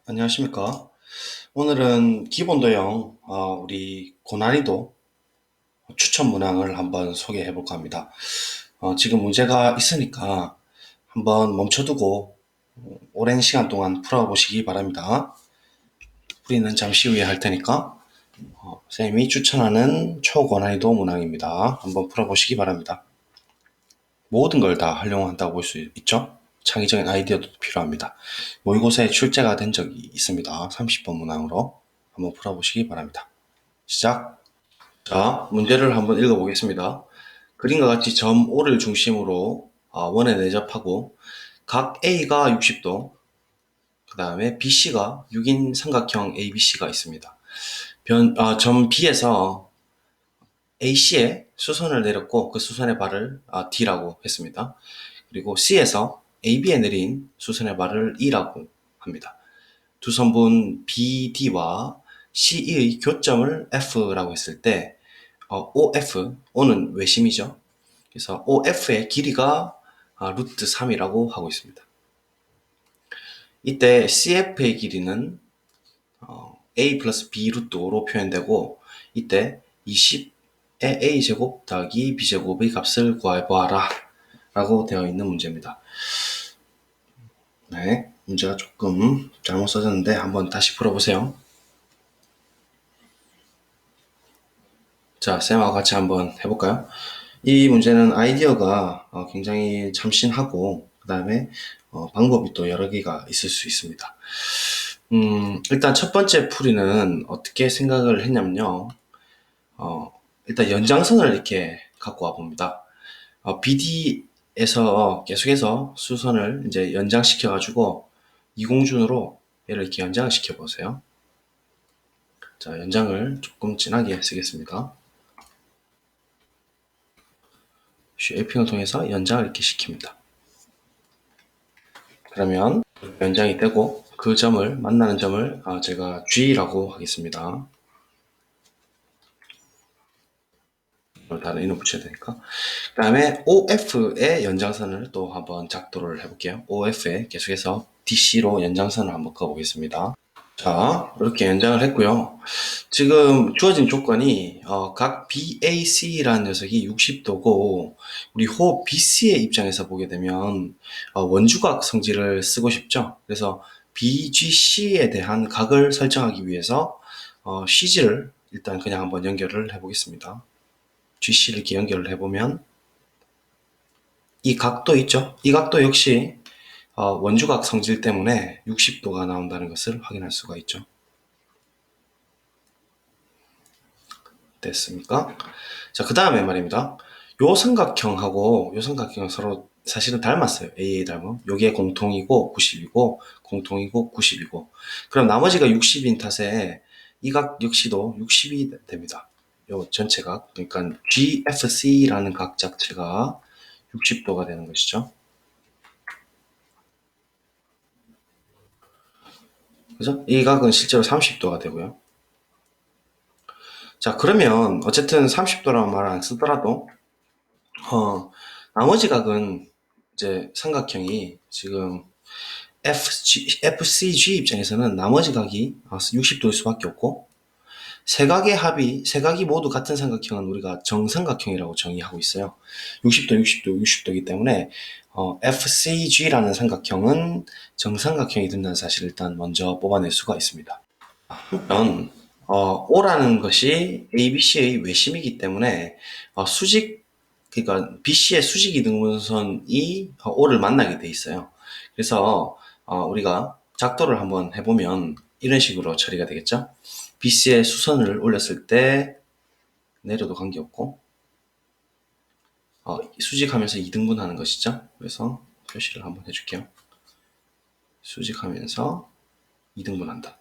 안녕하십니까. 오늘은 기본도형, 우리 고난이도 추천 문항을 한번 소개해 볼까 합니다. 지금 문제가 있으니까 한번 멈춰두고 오랜 시간 동안 풀어보시기 바랍니다. 풀이는 잠시 후에 할 테니까, 선생님이 추천하는 초고난이도 문항입니다. 한번 풀어보시기 바랍니다. 모든 걸 다 활용한다고 볼 수 있죠? 창의적인 아이디어도 필요합니다. 모의고사에 출제가 된 적이 있습니다. 30번 문항으로 한번 풀어보시기 바랍니다. 시작! 자, 문제를 한번 읽어보겠습니다. 그림과 같이 점 O를 중심으로 원에 내접하고 각 A가 60도, 그 다음에 BC가 6인 삼각형 ABC가 있습니다. 점 B에서 AC에 수선을 내렸고 그 수선의 발을 D라고 했습니다. 그리고 C에서 AB에 내린 수선의 발을 E라고 합니다. 두 선분 BD와 CE의 교점을 F라고 했을 때 OF, O는 외심이죠. 그래서 OF의 길이가 루트 3이라고 하고 있습니다. 이때 CF의 길이는 A 플러스 B 루트 5로 표현되고 이때 20의 A제곱 더하기 B제곱의 값을 구해보아라 라고 되어 있는 문제입니다. 네, 문제가 조금 잘못 써졌는데 한번 다시 풀어보세요. 자, 쌤하고 같이 한번 해볼까요? 이 문제는 아이디어가 굉장히 참신하고 그 다음에 방법이 또 여러 개가 있을 수 있습니다. 일단 첫 번째 풀이는 어떻게 생각을 했냐면요. 일단 연장선을 이렇게 갖고 와 봅니다. BD에서 계속해서 수선을 이제 연장시켜가지고 이공준으로 얘를 이렇게 연장을 시켜보세요. 자, 연장을 조금 진하게 쓰겠습니다. 쉐이핑을 통해서 연장을 이렇게 시킵니다. 그러면 연장이 되고 그 점을 만나는 점을 제가 G라고 하겠습니다. 다른 이름 붙여야 되니까. 그 다음에 OF의 연장선을 또 한번 작도를 해볼게요. OF에 계속해서 DC로 연장선을 한번 그어보겠습니다. 자, 이렇게 연장을 했고요. 지금 주어진 조건이 각 BAC라는 녀석이 60도고 우리 호 BC의 입장에서 보게 되면 원주각 성질을 쓰고 싶죠. 그래서 BGC에 대한 각을 설정하기 위해서 CG를 일단 그냥 한번 연결을 해보겠습니다. GC를 이렇게 연결을 해보면 이 각도 있죠? 이 각도 역시 원주각 성질 때문에 60도가 나온다는 것을 확인할 수가 있죠. 됐습니까? 자, 그 다음에 말입니다. 요 삼각형하고 요 삼각형 서로 사실은 닮았어요. AA 닮은. 요게 공통이고 90이고 공통이고 90이고 그럼 나머지가 60인 탓에 이 각 역시도 60이 됩니다. 요 전체 각, 그러니까 GFC라는 각 자체가 60도가 되는 것이죠. 그죠? 이 각은 실제로 30도가 되고요. 자, 그러면 어쨌든 30도라는 말을 안 쓰더라도 나머지 각은 이제 삼각형이 지금 FCG 입장에서는 나머지 각이 60도일 수밖에 없고 세 각이 모두 같은 삼각형은 우리가 정삼각형이라고 정의하고 있어요. 60도, 60도, 60도이기 때문에 FCG라는 삼각형은 정삼각형이 된다는 사실을 일단 먼저 뽑아낼 수가 있습니다. 한편 O라는 것이 ABC의 외심이기 때문에 수직, 그러니까 BC의 수직 이등분선이 O를 만나게 돼 있어요. 그래서 우리가 작도를 한번 해보면 이런 식으로 처리가 되겠죠. BC의 수선을 올렸을 때 내려도 관계없고 수직하면서 이등분하는 것이죠. 그래서 표시를 한번 해줄게요. 수직하면서 이등분한다.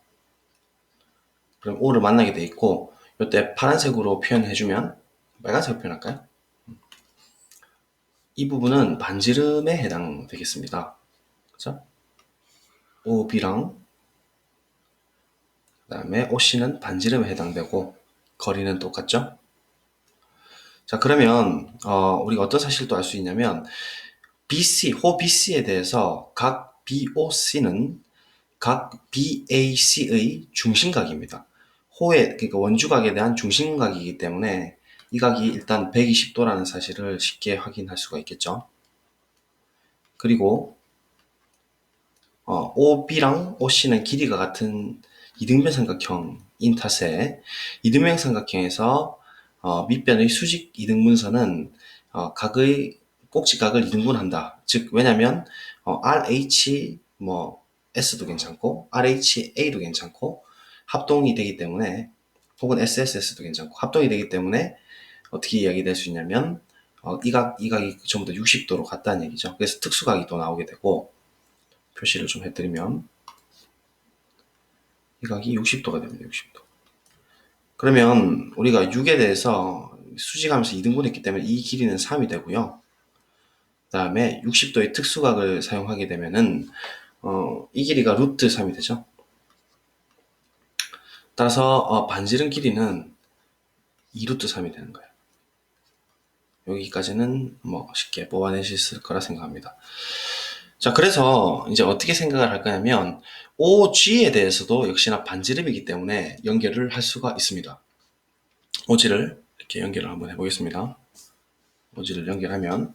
그럼 O를 만나게 돼 있고 이때 파란색으로 표현해주면 빨간색으로 표현할까요? 이 부분은 반지름에 해당되겠습니다. 그죠? OB랑 그 다음에 OC는 반지름에 해당되고 거리는 똑같죠? 자, 그러면 우리가 어떤 사실을 또 알 수 있냐면 BC, 호 BC에 대해서 각 BOC는 각 BAC의 중심각입니다. 호의, 그러니까 원주각에 대한 중심각이기 때문에 이 각이 일단 120도라는 사실을 쉽게 확인할 수가 있겠죠. 그리고 OB랑 OC는 길이가 같은 이등변 삼각형인 탓에 이등변 삼각형에서 밑변의 수직 이등분선은 각의 꼭지각을 이등분한다. 즉 왜냐면 RH S도 괜찮고 RHA도 괜찮고 합동이 되기 때문에 혹은 SSS도 괜찮고 합동이 되기 때문에 어떻게 이야기될 수 있냐면 이 각이 전부 다 60도로 같다는 얘기죠. 그래서 특수각이 또 나오게 되고 표시를 좀 해드리면 이 각이 60도가 됩니다. 60도. 그러면 우리가 6에 대해서 수직하면서 2등분 했기 때문에 이 길이는 3이 되고요. 그 다음에 60도의 특수각을 사용하게 되면은 이 길이가 루트 3이 되죠. 따라서 반지름 길이는 2루트 3이 되는 거예요. 여기까지는 뭐 쉽게 뽑아내실 거라 생각합니다. 자, 그래서 이제 어떻게 생각을 할 거냐면 OG에 대해서도 역시나 반지름이기 때문에 연결을 할 수가 있습니다. OG를 이렇게 연결을 한번 해보겠습니다. OG를 연결하면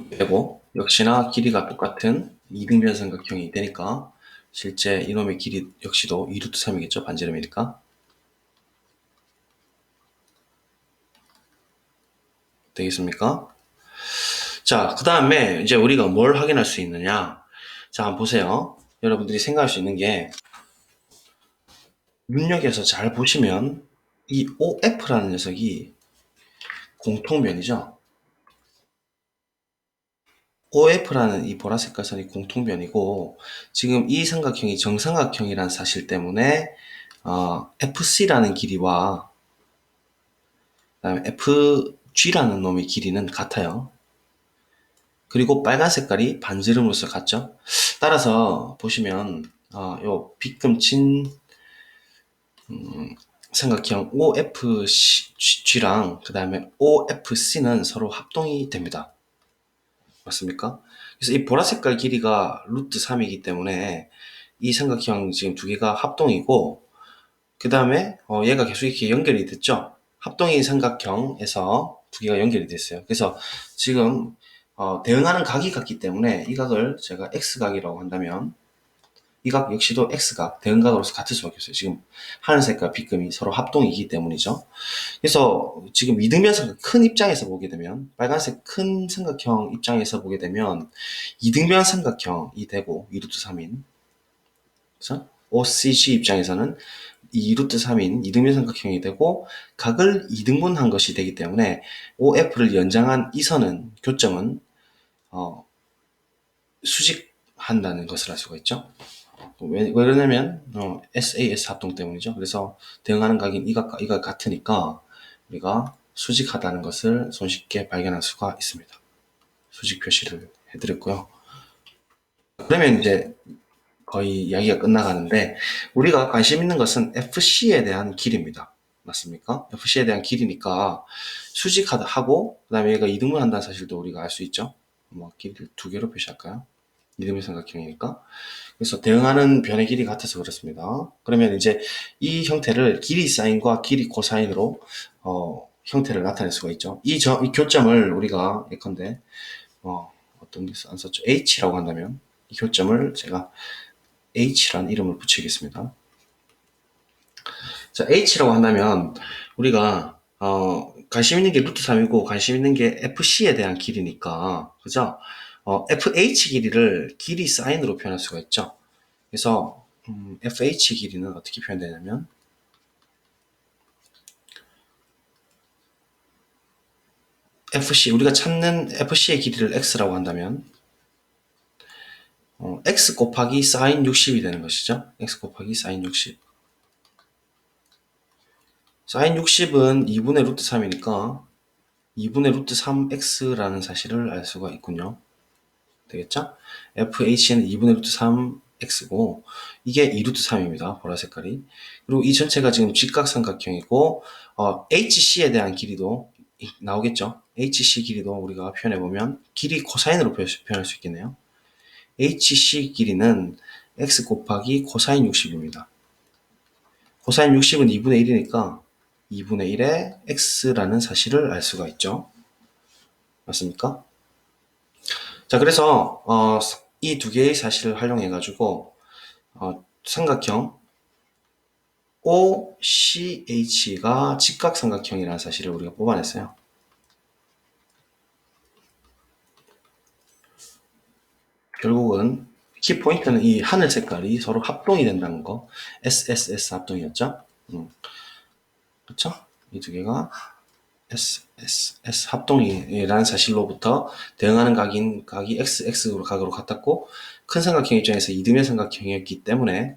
되고 역시나 길이가 똑같은 이등변 삼각형이 되니까 실제 이놈의 길이 역시도 2루트 3이겠죠. 반지름이니까. 되겠습니까? 자, 그 다음에 이제 우리가 뭘 확인할 수 있느냐. 자, 한번 보세요. 여러분들이 생각할 수 있는 게 눈여겨서 잘 보시면 이 OF라는 녀석이 공통변이죠. OF라는 이 보라색깔 선이 공통변이고 지금 이 삼각형이 정삼각형이라는 사실 때문에 FC라는 길이와 그다음에 FG라는 놈의 길이는 같아요. 그리고 빨간 색깔이 반지름으로서 같죠. 따라서 보시면 요 빗금친 삼각형 OFG랑 그 다음에 OFC는 서로 합동이 됩니다. 맞습니까? 그래서 이 보라색깔 길이가 루트 3이기 때문에 이 삼각형 지금 두 개가 합동이고 그 다음에 얘가 계속 이렇게 연결이 됐죠. 합동인 삼각형에서 두 개가 연결이 됐어요. 그래서 지금 대응하는 각이 같기 때문에 이 각을 제가 X각이라고 한다면 이 각 역시도 X각, 대응각으로서 같을 수밖에 없어요. 지금 하늘색과 빗금이 서로 합동이기 때문이죠. 그래서 지금 이등변 삼각 큰 입장에서 보게 되면 빨간색 큰 삼각형 입장에서 보게 되면 이등변 삼각형이 되고 2루트 3인 그래서 OCG 입장에서는 2루트 3인 이등변 삼각형이 되고 각을 2등분한 것이 되기 때문에 OF를 연장한 이 선은 교점은 수직한다는 것을 알 수가 있죠. 왜 그러냐면 SAS 합동 때문이죠. 그래서 대응하는 각인 이 각과 이 각 같으니까 우리가 수직하다는 것을 손쉽게 발견할 수가 있습니다. 수직 표시를 해드렸고요. 그러면 이제 거의 이야기가 끝나가는데 우리가 관심 있는 것은 FC에 대한 길입니다. 맞습니까? FC에 대한 길이니까 수직하고 그다음에 얘가 이등분 한다는 사실도 우리가 알 수 있죠. 뭐 길이를 두 개로 표시할까요? 이등변 삼각형이니까. 그래서 대응하는 변의 길이 같아서 그렇습니다. 그러면 이제 이 형태를 길이 사인과 길이 코사인으로 형태를 나타낼 수가 있죠. 이 교점을 우리가 예컨대 어떤 게 안 썼죠? H라고 한다면 이 교점을 제가 H라는 이름을 붙이겠습니다. 자, H라고 한다면 우리가 관심 있는 게 루트 3이고 관심 있는 게 FC에 대한 길이니까 그죠? FH 길이를 길이 사인으로 표현할 수가 있죠. 그래서 FH 길이는 어떻게 표현되냐면 FC 우리가 찾는 FC의 길이를 X라고 한다면 X 곱하기 사인 60이 되는 것이죠. X 곱하기 사인 60 사인 60은 2분의 루트 3이니까 2분의 루트 3x라는 사실을 알 수가 있군요. 되겠죠? FH는 2분의 루트 3x고 이게 2루트 3입니다. 보라 색깔이. 그리고 이 전체가 지금 직각삼각형이고 HC에 대한 길이도 나오겠죠? HC 길이도 우리가 표현해보면 길이 코사인으로 표현할 수 있겠네요. HC 길이는 x 곱하기 코사인 60입니다. 코사인 60은 2분의 1이니까 2분의 1의 x라는 사실을 알 수가 있죠. 맞습니까? 자, 그래서 이 두 개의 사실을 활용해 가지고 삼각형 OCH가 직각삼각형이라는 사실을 우리가 뽑아냈어요. 결국은 키포인트는 이 하늘 색깔이 서로 합동이 된다는 거. SSS 합동이었죠. 그렇죠? 이 두 개가 SSS 합동이라는 사실로부터 대응하는 각이 XX 각으로 같았고, 큰 삼각형 입장에서 이등변 삼각형이었기 때문에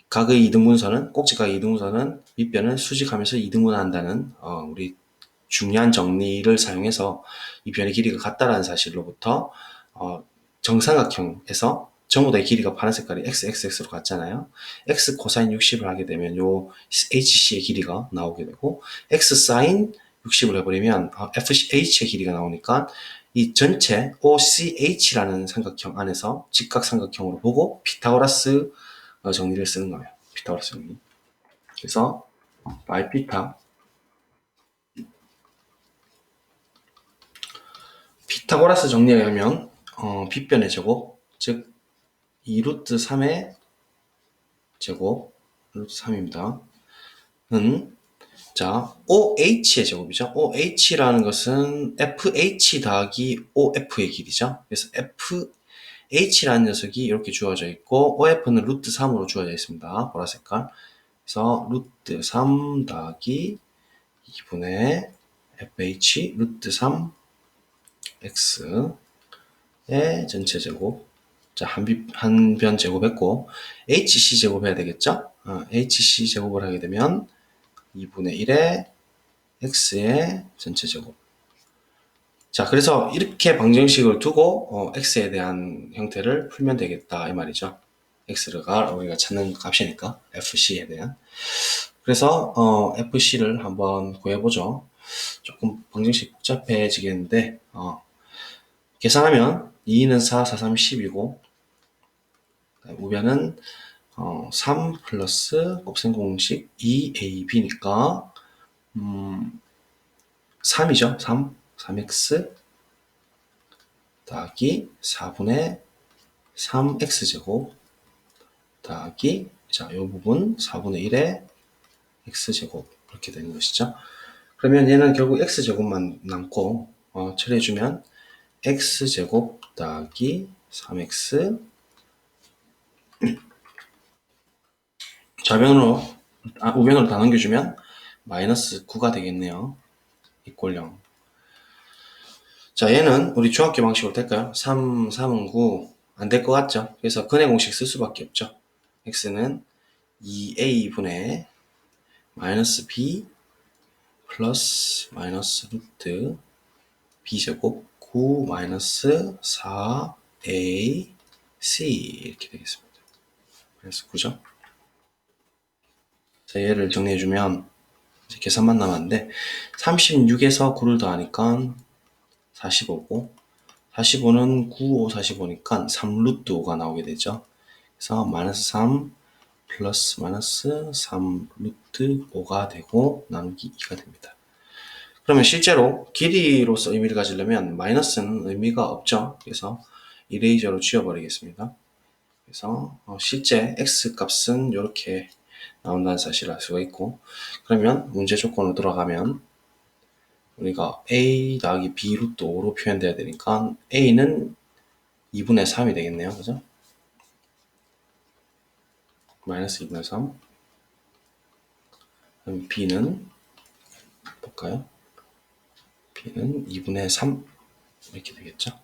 각의 이등분선은, 꼭지각의 이등분선은 밑변을 수직하면서 이등분한다는 우리 중요한 정리를 사용해서 이 변의 길이가 같다라는 사실로부터 정삼각형에서 전부 다의 길이가 파란 색깔이 XXX로 같잖아요. X 코사인 60을 하게 되면 요 HC의 길이가 나오게 되고, X 사인 60을 해버리면 FH의 길이가 나오니까 이 전체 OCH라는 삼각형 안에서 직각삼각형으로 보고 피타고라스 정리를 쓰는 거예요. 피타고라스 정리. 그래서 바이 피타고라스 정리에 의하면 빗변의 제곱, 즉 2루트 3의 제곱, 루트 3입니다. 자, OH의 제곱이죠. OH라는 것은 FH 더하기 OF의 길이죠. 그래서 FH라는 녀석이 이렇게 주어져 있고, OF는 루트 3으로 주어져 있습니다. 보라색깔. 그래서 루트 3 더하기 2분의 FH 루트 3 X의 전체 제곱. 자, 한 변 제곱했고, HC 제곱해야 되겠죠? HC 제곱을 하게 되면 2분의 1의 x의 전체 제곱. 자, 그래서 이렇게 방정식을 두고 x에 대한 형태를 풀면 되겠다 이 말이죠. x가 우리가 찾는 값이니까 fc에 대한. 그래서 fc를 한번 구해보죠. 조금 방정식 복잡해지겠는데 계산하면 2는 4, 4, 3, 10이고 우변은 3 플러스 곱셈 공식 2ab니까 3이죠. 3x 더하기 4분의 3x제곱 더하기 자, 이 부분 4분의 1의 x제곱 이렇게 되는 것이죠. 그러면 얘는 결국 x제곱만 남고 처리해주면 x제곱 더하기 3x 좌변으로 우변으로 다 넘겨주면 마이너스 9가 되겠네요. 이꼴 0. 자, 얘는 우리 중학교 방식으로 될까요? 3은 9. 안 될 것 같죠? 그래서 근해 공식 쓸 수밖에 없죠. x는 2a분의 마이너스 b 플러스 마이너스 루트 b제곱 9 마이너스 4ac 이렇게 되겠습니다. 그래서 9죠. 자, 얘를 정리해주면 이제 계산만 남았는데 36에서 9를 더하니까 45고 45는 9, 5, 45니까 3루트 5가 나오게 되죠. 그래서 마이너스 3 플러스 마이너스 3 루트 5가 되고 나누기 2가 됩니다. 그러면 실제로 길이로서 의미를 가지려면 마이너스는 의미가 없죠. 그래서 이레이저로 지워버리겠습니다. 그래서 실제 x 값은 이렇게 나온다는 사실을 알 수가 있고, 그러면 문제 조건으로 들어가면 우리가 a 더하기 b 루트 5로 표현돼야 되니까 a는 2분의 3이 되겠네요. 그죠? 마이너스 2분의 3. 그럼 b는 볼까요? b는 2분의 3 이렇게 되겠죠.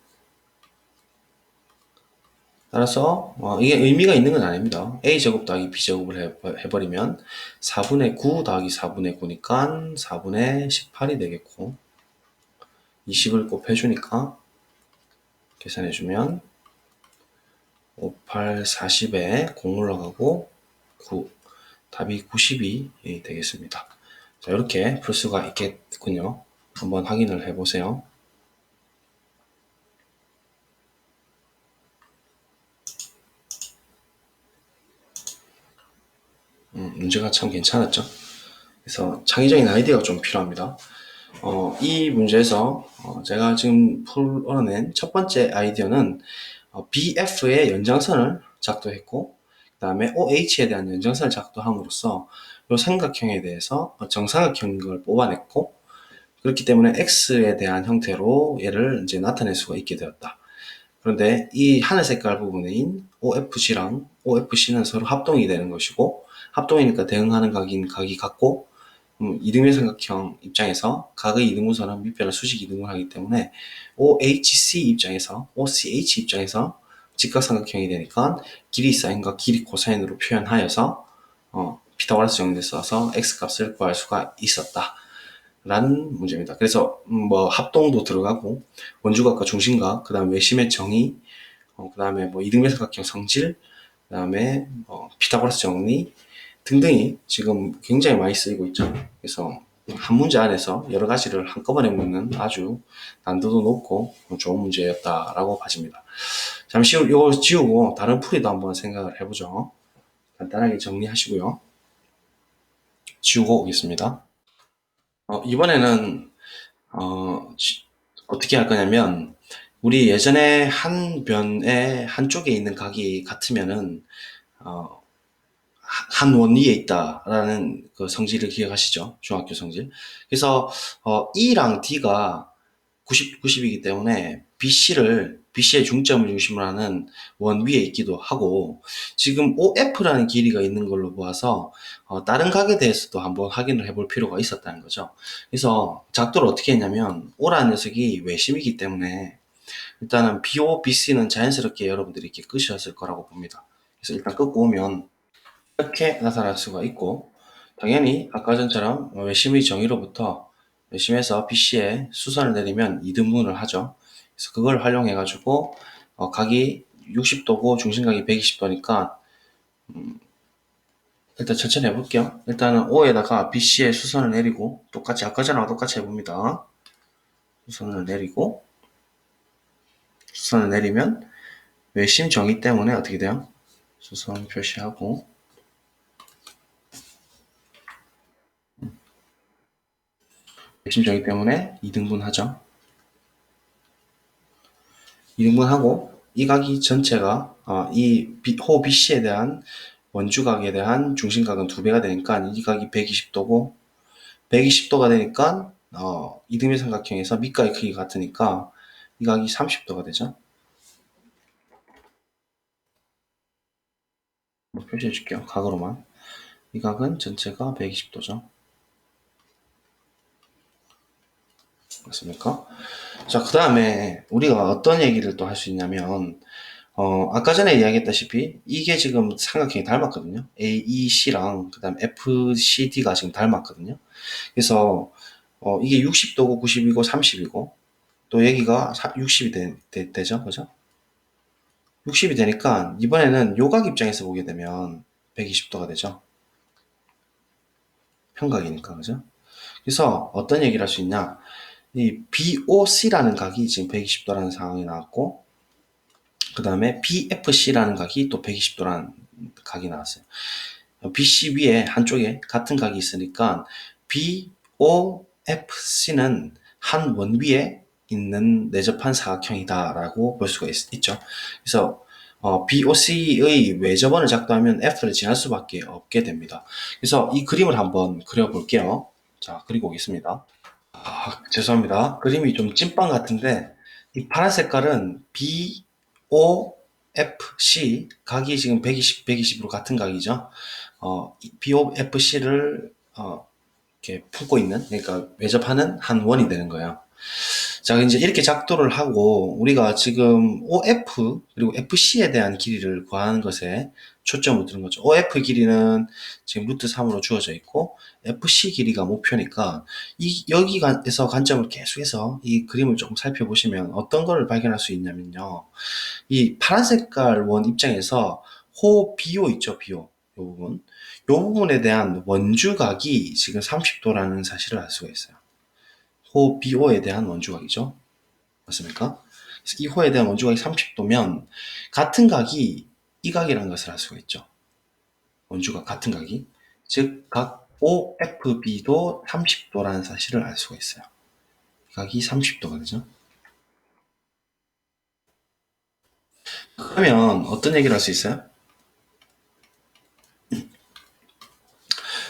따라서 이게 의미가 있는 건 아닙니다. a제곱 더하기 b제곱을 해버리면 4분의 9 더하기 4분의 9니까 4분의 18이 되겠고 20을 곱해주니까 계산해주면 5, 8, 40에 0 올라가고 9 답이 92 되겠습니다. 자, 이렇게 풀 수가 있겠군요. 한번 확인을 해보세요. 문제가 참 괜찮았죠. 그래서 창의적인 아이디어가 좀 필요합니다. 이 문제에서 제가 지금 풀어낸 첫 번째 아이디어는 BF의 연장선을 작도했고, 그 다음에 OH에 대한 연장선을 작도함으로써 이 삼각형에 대해서 정삼각형을 뽑아냈고, 그렇기 때문에 X에 대한 형태로 얘를 이제 나타낼 수가 있게 되었다. 그런데 이 하늘 색깔 부분인 OFG랑 OFC는 서로 합동이 되는 것이고, 합동이니까 대응하는 각이 같고, 이등변 삼각형 입장에서 각의 이등분선은 밑변을 수직 이등분하기 때문에 OHC 입장에서, OCH 입장에서 직각삼각형이 되니까 길이 사인과 길이 코사인으로 표현하여서 피타고라스 정리를 써서 x값을 구할 수가 있었다 라는 문제입니다. 그래서 뭐 합동도 들어가고 원주각과 중심각, 그 다음에 외심의 정의, 그 다음에 뭐 이등변 삼각형 성질, 그 다음에 피타고라스 정리 등등이 지금 굉장히 많이 쓰이고 있죠. 그래서 한 문제 안에서 여러 가지를 한꺼번에 묻는 아주 난도도 높고 좋은 문제였다라고 봐집니다. 잠시 후 이거 지우고 다른 풀이도 한번 생각을 해보죠. 간단하게 정리하시고요. 지우고 오겠습니다. 이번에는 어떻게 할 거냐면, 우리 예전에 한 변의 한쪽에 있는 각이 같으면은 한 원위에 있다라는 그 성질을 기억하시죠? 중학교 성질. 그래서 E랑 D가 90이기 때문에 BC의 중점을 중심으로 하는 원 위에 있기도 하고, 지금 OF라는 길이가 있는 걸로 보아서 다른 각에 대해서도 한번 확인을 해볼 필요가 있었다는 거죠. 그래서 작도를 어떻게 했냐면, O라는 녀석이 외심이기 때문에 일단은 BO, BC는 자연스럽게 여러분들이 이렇게 끄셨을 거라고 봅니다. 그래서 일단 끄고 오면 이렇게 나타날 수가 있고, 당연히 아까 전처럼 외심의 정의로부터 외심에서 BC에 수선을 내리면 이등분을 하죠. 그래서 그걸 활용해 가지고 각이 60도고 중심각이 120도니까 일단 천천히 해볼게요. 일단은 O에다가 BC에 수선을 내리고, 똑같이 아까 전하고 똑같이 해봅니다. 수선을 내리고, 수선을 내리면 외심 정의 때문에 어떻게 돼요? 수선 표시하고, 외심 정의 때문에 이등분 하죠. 이등분하고 이 각이 전체가 호 BC에 대한 원주각에 대한 중심각은 2배가 되니까 이 각이 120도고, 120도가 되니까 이등변 삼각형에서 밑각의 크기가 같으니까 이 각이 30도가 되죠. 표시해 줄게요. 각으로만. 이 각은 전체가 120도죠. 맞습니까? 자, 그 다음에 우리가 어떤 얘기를 또 할 수 있냐면, 아까 전에 이야기했다시피 이게 지금 삼각형이 닮았거든요. AEC랑 그 다음 FCD가 지금 닮았거든요. 그래서 이게 60도고 90이고 30이고 또 여기가 60이 되죠. 그죠? 60이 되니까 이번에는 요각 입장에서 보게 되면 120도가 되죠. 평각이니까. 그죠? 그래서 어떤 얘기를 할 수 있냐? 이 BOC라는 각이 지금 120도라는 상황이 나왔고, 그 다음에 BFC라는 각이 또 120도라는 각이 나왔어요. BC 위에 한쪽에 같은 각이 있으니까 BOFC는 한 원 위에 있는 내접한 사각형이다라고 볼 수가 있죠. 그래서 BOC의 외접원을 작도하면 F를 지날 수밖에 없게 됩니다. 그래서 이 그림을 한번 그려볼게요. 자, 그리고 오겠습니다. 죄송합니다. 그림이 좀 찐빵 같은데, 이 파란 색깔은 BOFC, 각이 지금 120으로 같은 각이죠. BOFC를 이렇게 품고 있는, 그러니까 외접하는 한 원이 되는 거예요. 자, 이제 이렇게 작도를 하고 우리가 지금 OF 그리고 FC에 대한 길이를 구하는 것에 초점을 두는 거죠. OF 길이는 지금 루트 3으로 주어져 있고 FC 길이가 목표니까 여기에서 관점을 계속해서 이 그림을 조금 살펴보시면 어떤 걸 발견할 수 있냐면요. 이 파란 색깔 원 입장에서 호 BO 있죠, BO. 이 부분. 이 부분에 대한 원주각이 지금 30도라는 사실을 알 수가 있어요. 호 BO에 대한 원주각이죠. 맞습니까? 이 호에 대한 원주각이 30도면 같은 각이 이 각이라는 것을 알 수가 있죠. 원주각 같은 각이. 즉, 각 OFB도 30도라는 사실을 알 수가 있어요. 각이 30도가 되죠. 그러면 어떤 얘기를 할 수 있어요?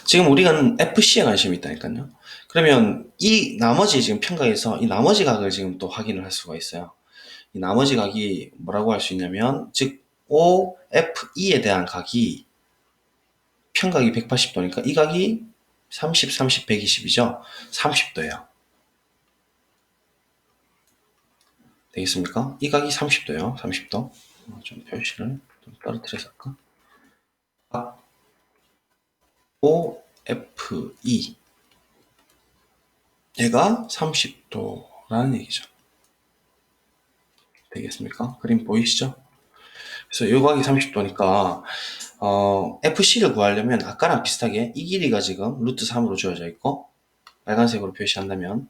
지금 우리가 FC에 관심이 있다니까요. 그러면 이 나머지 지금 평각에서 이 나머지 각을 지금 또 확인을 할 수가 있어요. 이 나머지 각이 뭐라고 할 수 있냐면, 즉 OFE에 대한 각이 평각이 180도니까 이 각이 30, 30, 120이죠. 30도예요. 되겠습니까? 이 각이 30도예요. 30도. 좀 표시를 좀 떨어뜨려서 할까? 각 OFE 얘가 30도라는 얘기죠. 되겠습니까? 그림 보이시죠? 그래서 요 각이 30도니까 FC를 구하려면 아까랑 비슷하게 이 길이가 지금 루트 3으로 주어져 있고, 빨간색으로 표시한다면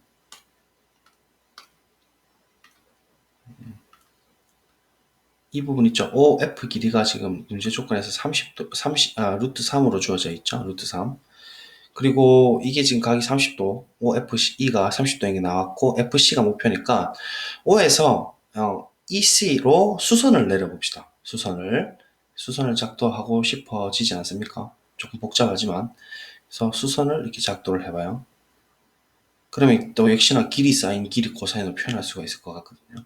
이 부분 있죠. OF 길이가 지금 문제 조건에서 30도, 루트 3으로 주어져 있죠. 루트 3. 그리고 이게 지금 각이 30도, OFE가 30도인 게 나왔고, FC가 목표니까, O에서 EC로 수선을 내려봅시다. 수선을 작도하고 싶어지지 않습니까? 조금 복잡하지만. 그래서 수선을 이렇게 작도를 해봐요. 그러면 또 역시나 길이 쌓인 길이 코사인으로 표현할 수가 있을 것 같거든요.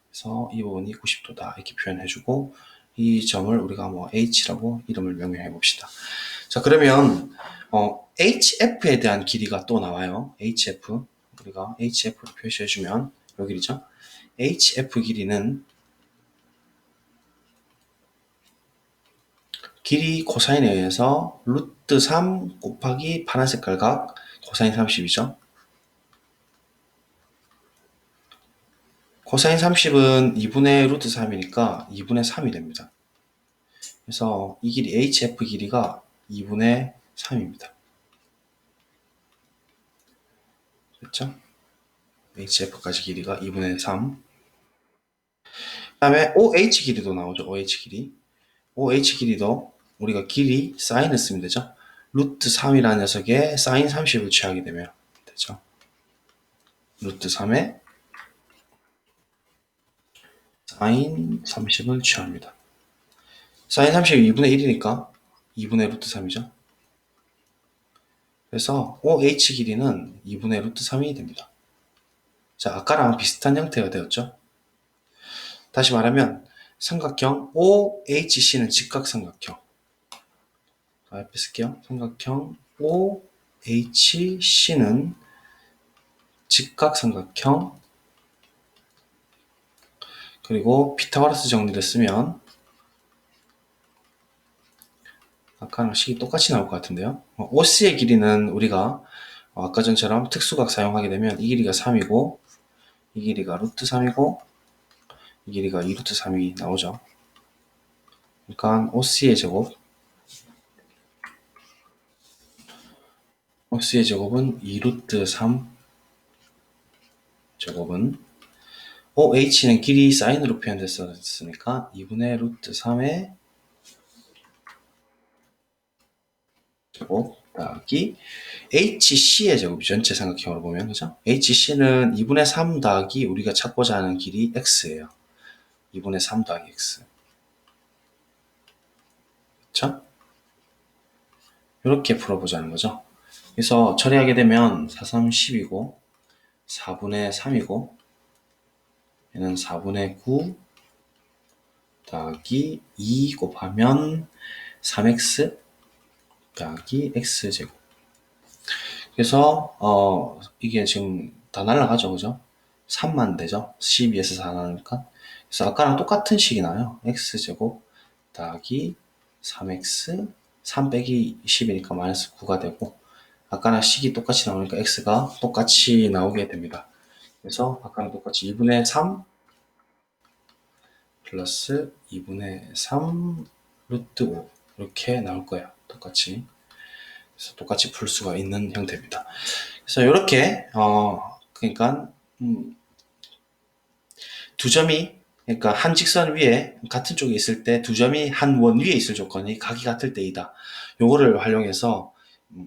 그래서 이 부분이 90도다 이렇게 표현해주고, 이 점을 우리가 뭐 H라고 이름을 명명해 봅시다. 자, 그러면 HF에 대한 길이가 또 나와요. HF. 우리가 HF로 표시해주면 요 길이죠. HF 길이는 길이 코사인에 의해서 루트 3 곱하기 파란 색깔 각 코사인 30이죠. 코사인 30은 2분의 루트 3이니까 2분의 3이 됩니다. 그래서 이 길이 HF 길이가 2분의 3입니다. 됐죠? HF까지 길이가 2분의 3. 그 다음에 OH 길이도 나오죠. OH 길이. OH 길이도 우리가 길이 사인을 쓰면 되죠. 루트 3이라는 녀석에 사인 30을 취하게 되면 되죠. 루트 3에 사인 30을 취합니다. 사인 30이 2분의 1이니까 2분의 루트 3이죠. 그래서 OH 길이는 2분의 루트 3이 됩니다. 자, 아까랑 비슷한 형태가 되었죠. 다시 말하면 삼각형 OHC는 직각삼각형. 옆에 쓸게요. 삼각형 OHC는 직각삼각형. 그리고 피타고라스 정리를 쓰면 아까랑 식이 똑같이 나올 것 같은데요. OC의 길이는 우리가 아까 전처럼 특수각 사용하게 되면 이 길이가 3이고 이 길이가 루트 3이고 이 길이가 2루트 3이 나오죠. 그러니까 OC의 제곱은 2루트 3 제곱은 OH는 길이 사인으로 표현됐으니까 2분의 루트 3의 제곱 더하기 HC의 제곱이 전체 삼각형으로 보면, 그죠? HC는 2분의 3 더하기 우리가 찾고자 하는 길이 X예요. 2분의 3 더하기 X. 그쵸? 이렇게 풀어보자는 거죠. 그래서 처리하게 되면 4, 3, 10이고 4분의 3이고 얘는 4분의 9 더하기 2 곱하면 3x 더하기 x제곱. 그래서 이게 지금 다 날라가죠, 그죠? 3만 되죠? 12에서 4 나니까. 그래서 아까랑 똑같은 식이 나요. x제곱 더하기 3x 3 빼기 10이니까 마이너스 9가 되고, 아까랑 식이 똑같이 나오니까 x가 똑같이 나오게 됩니다. 그래서 아까랑 똑같이 2분의 3 플러스 2분의 3 루트 5 이렇게 나올 거예요. 똑같이. 그래서 똑같이 풀 수가 있는 형태입니다. 그래서 이렇게 그러니까 두 점이 그러니까 한 직선 위에 같은 쪽에 있을 때 두 점이 한 원 위에 있을 조건이 각이 같을 때이다. 요거를 활용해서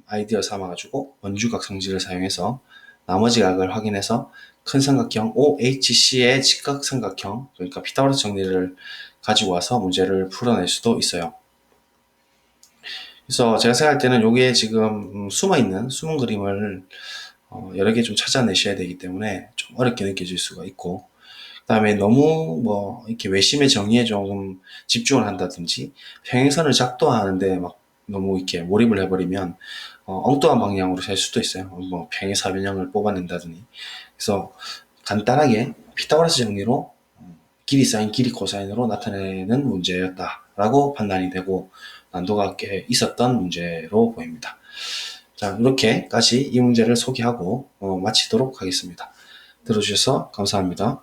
아이디어 삼아가지고 원주각 성질을 사용해서 나머지 각을 확인해서 큰 삼각형 OHC의 직각삼각형, 그러니까 피타고라스 정리를 가지고 와서 문제를 풀어낼 수도 있어요. 그래서 제가 생각할 때는 요게 지금 숨어있는 숨은 그림을 여러 개 좀 찾아내셔야 되기 때문에 좀 어렵게 느껴질 수가 있고, 그 다음에 너무 뭐 이렇게 외심의 정의에 조금 집중을 한다든지 평행선을 작도하는데 막 너무 이렇게 몰입을 해버리면 엉뚱한 방향으로 살 수도 있어요. 뭐 평행사변형을 뽑아낸다더니. 그래서 간단하게 피타고라스 정리로 길이 사인, 길이 코사인으로 나타내는 문제였다라고 판단이 되고 난도가 꽤 있었던 문제로 보입니다. 자, 이렇게까지 이 문제를 소개하고 마치도록 하겠습니다. 들어주셔서 감사합니다.